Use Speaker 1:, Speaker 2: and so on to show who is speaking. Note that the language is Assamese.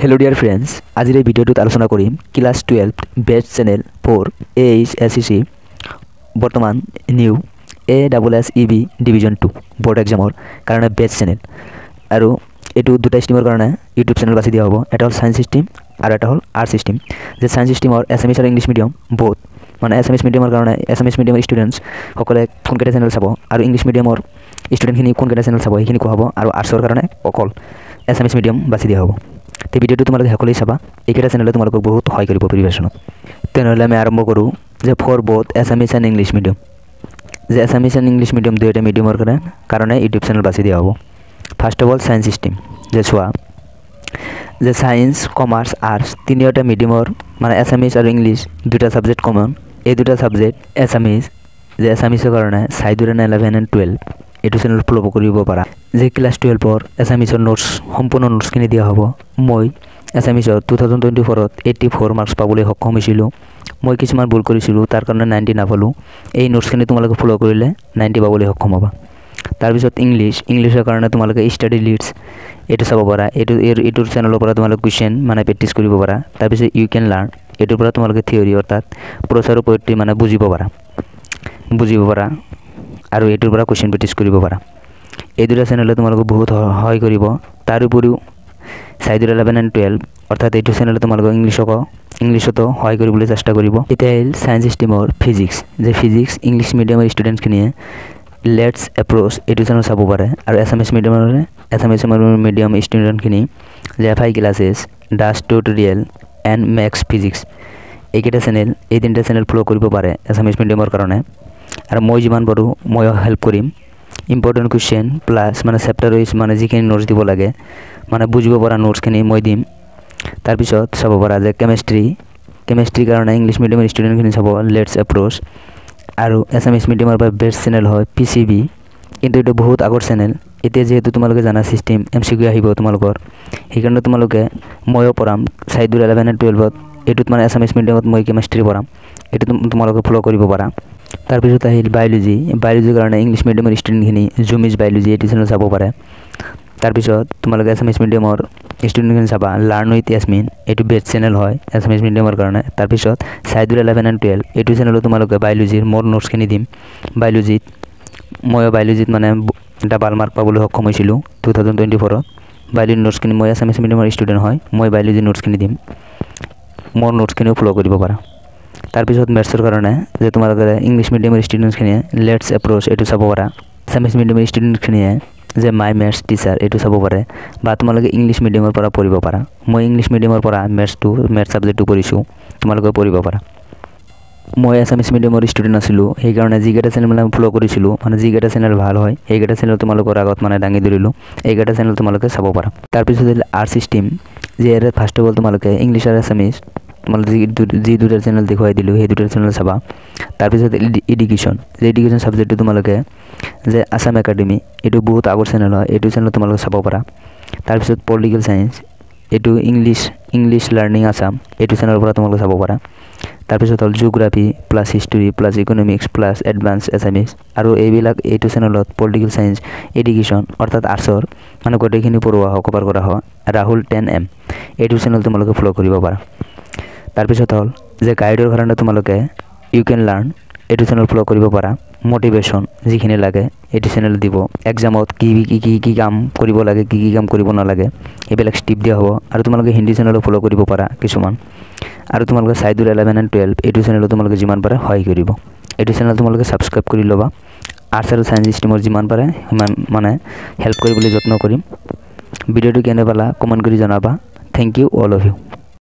Speaker 1: Hello dear friends, আজিৰ এই ভিডিঅ'টোত আলোচনা কৰিম class 12 best channel for AHSCC বৰ্তমান নিউ ASSEB ডিভিজন 2 বোৰ্ড এক্সামৰ কাৰণে বেষ্ট চেনেল আৰু এটো দুটা ষ্ট্ৰীমৰ কাৰণে ইউটিউব চেনেল বাছি দিয়া হ'ব এটা হ'ল সায়েন্স ষ্ট্ৰীম আৰু এটা হ'ল আৰ্টছ ষ্ট্ৰীম যে সায়েন্স ষ্ট্ৰীমৰ এছএমএছ আৰু ইংলিছ মিডিয়াম বহুত মানে এছএমএছ মিডিয়ামৰ কাৰণে এছএমএছ মিডিয়ামৰ ষ্টুডেন্টস সকলে কোনকেইটা চেনেল চাব আৰু ইংলিছ মিডিয়ামৰ ষ্টুডেন্টখিনি কোনকেইটা চেনেল চাব এইখিনি কোৱা হ'ব আৰু আৰ্টছৰ কাৰণে অকল এছএমএছ মিডিয়াম বাছি দিয়া হ'ব তে ভিডিওটো তোমালোকে সকলোই চাবা এইকেইটা চেনেলে তোমালোকক বহুত সহায় কৰিব প্ৰিপাৰেচনত তেনেহ'লে আমি আৰম্ভ কৰোঁ যে for both SMS and English medium যে এছএমএছ এণ্ড ইংলিছ মিডিয়াম দুয়োটা মিডিয়ামৰ কাৰণে ইউটিউব চেনেল বাছি দিয়া হ'ব first of all science stream যে চোৱা যে সায়েন্স কমাৰ্চ আৰ্টছ তিনিটা মিডিয়ামৰ মানে এছএমএছ আৰু ইংলিছ দুটা সাবজেক্ট কমন এই দুটা সাবজেক্ট এছএমএছ যে এছএমএছৰ কাৰণে সাইদুৰেন 11 এণ্ড 12 এটো চেনেল ফলো কৰিব পাৰা যে ক্লাস 12 ৰ এছএমএছৰ নোটস সম্পূৰ্ণ নোটসখিনি দিয়া হ'ব মই এছএমএছৰ 2024 ত 84 মাৰ্কস পাবলৈ সক্ষম হৈছিলোঁ মই কিছুমান ভুল কৰিছিলোঁ তাৰ কাৰণে 90 নাপালোঁ এই নোটসখিনি তোমালোকে ফলো কৰিলে 90 পাবলৈ সক্ষম হ'বা তাৰ পিছত ইংলিছৰ কাৰণে তোমালোকে ষ্টাডি লিডছ এটো চাব পাৰা এটোৰ চেনেলৰ পৰা তোমালোকে কোৱেশ্চন মানে প্ৰেক্টিছ কৰিব পাৰা তাৰ পিছত ইউ কেন লাৰ্ন এটোৰ পৰা তোমালোকে থিওৰি অৰ্থাৎ প্ৰচাৰ আৰু পোয়েট্ৰি মানে বুজিব পাৰা আৰু এটোৰ পৰা কোৱেশ্চন প্ৰেক্টিছ কৰিব পাৰা এই দুটা চেনেলে তোমালোকক বহুত সহায় কৰিব তাৰ উপৰিও সাইদুৰ 11 এণ্ড 12 অৰ্থাৎ এইটো চেনেলে তোমালোকক ইংলিছতো সহায় কৰিবলৈ চেষ্টা কৰিব এটা হ'ল সায়েন্স ষ্ট্ৰীমৰ ফিজিক্স যে ফিজিক্স ইংলিছ মিডিয়ামৰ ষ্টুডেন্টছখিনিয়ে লেটছ এপ্ৰোচ এইটো চেনেল চাব পাৰে আৰু এছএমএছ মিডিয়াম ষ্টুডেন্টখিনি যে FI classes Das tutorial and Max physics এইকেইটা চেনেল এই তিনিটা চেনেল ফলো কৰিব পাৰে এছএমএছ মিডিয়ামৰ কাৰণে আৰু মই যিমান পাৰোঁ মই হেল্প কৰিম ইম্পৰ্টেণ্ট কুৱেশ্চন প্লাছ মানে চেপ্টাৰ ওয়াইজ মানে যিখিনি নোটছ দিব লাগে মানে বুজিব পৰা নোটছখিনি মই দিম তাৰ পিছত চাব পাৰা যে কেমিষ্ট্ৰি কাৰণে ইংলিছ মিডিয়ামৰ ষ্টুডেন্টখিনি চাব লেটছ এপ্ৰোচ আৰু এছএমএছ মিডিয়ামৰ পৰা বেষ্ট চেনেল হয় পিসিবি কিন্তু এটা বহুত আগৰ চেনেল এতিয়া যেহেতু তোমালোকে জানা সিস্টেম এমসিকিউ আহিব তোমালোকৰ সেইকাৰণে তোমালোকে ময়ো পঢ়াম সাইদুৰ 11 এণ্ড 12 ত এটোত মানে এছএমএছ মিডিয়ামত মই কেমিষ্ট্ৰি পঢ়াম এটো তোমালোকে ফলো কৰিব পাৰা তাৰ পিছত আহিল বায়োলজিৰ কাৰণে ইংলিছ মিডিয়ামৰ ষ্টুডেন্টখিনি জুমিজ বায়োলজি এটো চেনেল চাব পাৰে তাৰ পিছত তোমালোকে এছএমএছ মিডিয়ামৰ ষ্টুডেন্টখিনি চাবা লাৰ্ন উইথ ইয়াসমিন এটো বেষ্ট চেনেল হয় এছএমএছ মিডিয়ামৰ কাৰণে তাৰ পিছত সাইদুৰ 11 এণ্ড 12 এটো চেনেলত তোমালোকে বায়োলজিৰ মোৰ নোটছখিনি দিম বায়োলজিত মানে এটা ভাল মাৰ্ক পাবলৈ সক্ষম হৈছিলোঁ 2024 ত বায়োলজি নোটছখিনি মই এছএমএছ মিডিয়ামৰ ষ্টুডেন্ট হয় মই বায়োলজি নোটছখিনি দিম মোৰ নোটছখিনিও ফলো কৰিব পাৰা তাৰ পিছত মেথছৰ কাৰণে যে তোমালোকে ইংলিছ মিডিয়ামৰ ষ্টুডেন্টছখিনিয়ে লেটছ এপ্ৰোচ এটো চাব পাৰা এছএমএছ মিডিয়ামৰ ষ্টুডেন্টছখিনিয়ে যে মাই মেথছ টিচাৰ এটো চাব পাৰে বা তোমালোকে ইংলিছ মিডিয়ামৰ পৰা পঢ়িব পাৰা মই ইংলিছ মিডিয়ামৰ পৰা মেথছ সাবজেক্টটো পঢ়িছোঁ তোমালোকে পঢ়িব পাৰা মই এছএমএছ মিডিয়ামৰ ষ্টুডেন্ট আছিলোঁ সেইকাৰণে যিকেইটা চেনেল মানে ফলো কৰিছিলোঁ মানে যিকেইটা চেনেল ভাল হয় সেইকেইটা চেনেল তোমালোকৰ আগত মানে দাঙি ধৰিলোঁ এইকেইটা চেনেল তোমালোকে চাব পাৰা তাৰপিছত আৰ্টছ ষ্ট্ৰীম যে ফাৰ্ষ্ট অফ অল তোমালোকে ইংলিছ আৰু এছএমএছ তোমালোকে যি দুটা চেনেল দেখুৱাই দিলোঁ সেই দুটা চেনেল চাবা তাৰপিছত এডুকেশ্যন সাবজেক্টটো তোমালোকে যে আসাম একাডেমি এটো বহুত আগৰ চেনেল হয় এইটো চেনেল তোমালোকে চাব পাৰা তাৰপিছত পলিটিকেল সায়েন্স এটো ইংলিছ লাৰ্নিং আসাম এটো চেনেলৰ পৰা তোমালোকে চাব পাৰা তাৰপিছত হ'ল geography plus history plus economics plus advance SMS আৰু এইটো চেনেলত পলিটিকেল সায়েন্স এডুকেশ্যন অৰ্থাৎ আৰ্টছৰ মানে গোটেইখিনি পঢ়োৱা হয় কভাৰ কৰা হয় ৰাহুল 10M এইটো চেনেল তোমালোকে ফলো কৰিব পাৰা তাৰপিছত হ'ল যে গাইডৰ কাৰণে তোমালোকে ইউ কেন লাৰ্ন এইটো চেনেল ফলো কৰিব পাৰা মোটিভেশ্যন যিখিনি লাগে এইটো চেনেল দিব এক্সামত কি কাম কৰিব লাগে কি কাম কৰিব নালাগে এইবিলাক ষ্টিপ দিয়া হ'ব আৰু তোমালোকে হিন্দী চেনেলো ফলো কৰিব পাৰা কিছুমান আৰু তোমালোকে সাইদুৰ 11 এণ্ড 12 এইটো চেনেলত তোমালোকে যিমান পাৰে সহায় কৰিব এইটো চেনেল তোমালোকে সাবস্ক্ৰাইব কৰি ল'বা আৰ্টছ আৰু সায়েন্স ষ্ট্ৰীমৰ যিমান পাৰে সিমান মানে হেল্প কৰিবলৈ যত্ন কৰিম ভিডিঅ'টো কেনে পালা কমেণ্ট কৰি জনাবা thank you all of U